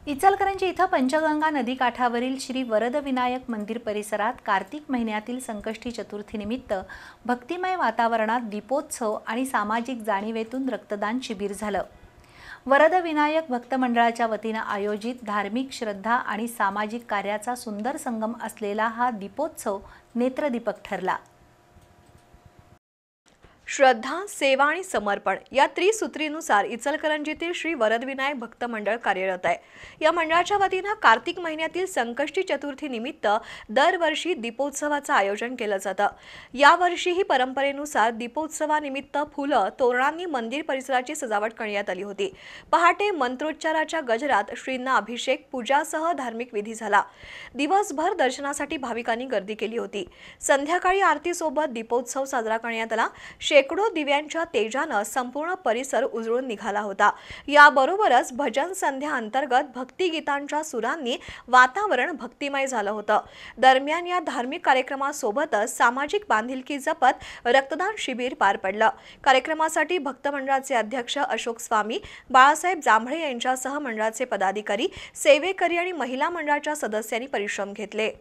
इचलकरंजी इथं पंचगंगा नदीकाठावरील श्री वरदविनायक मंदिर परिसरात कार्तिक महिन्यातील संकष्टी चतुर्थीनिमित्त भक्तिमय वातावरणात दीपोत्सव आणि सामाजिक जाणीवेतून रक्तदान शिबिर झालं। वरदविनायक भक्त मंडळाच्या वतीने आयोजित धार्मिक श्रद्धा आणि सामाजिक कार्याचा सुंदर संगम असलेला हा दीपोत्सव नेत्रदीपक ठरला। श्रद्धा, सेवा आणि समर्पण या त्रिसूत्रीनुसार इचलकरंजीतील श्री वरदविनायक भक्त मंडळ कार्यरत आहे। या मंडळाच्या वतीने कार्तिक महिन्यातील संकष्टी चतुर्थी निमित्त दरवर्षी दीपोत्सवाचं आयोजन केलं जातं। यावर्षीही परंपरेनुसार दीपोत्सवानिमित्त फुलं, तोरणांनी मंदिर परिसराची सजावट करण्यात आली होती। पहाटे मंत्रोच्चाराच्या गजरात श्रींना अभिषेक, पूजासह धार्मिक विधी झाला। दिवसभर दर्शनासाठी भाविकांनी गर्दी केली होती। संध्याकाळी आरतीसोबत दीपोत्सव साजरा करण्यात आला। शेकडो दिव्यांच्या तेजानं संपूर्ण परिसर उजळून निघाला होता। याबरोबरच भजन संध्या अंतर्गत भक्तिगीतांच्या सुरांनी वातावरण भक्तिमय झालं होतं। दरम्यान या धार्मिक कार्यक्रमासोबतच सामाजिक बांधिलकी जपत रक्तदान शिबिर पार पडलं। कार्यक्रमासाठी भक्त मंडळाचे अध्यक्ष अशोक स्वामी, बाळासाहेब जांभळे यांच्यासह मंडळाचे पदाधिकारी, सेवेकरी आणि महिला मंडळाच्या सदस्यांनी परिश्रम घेतले।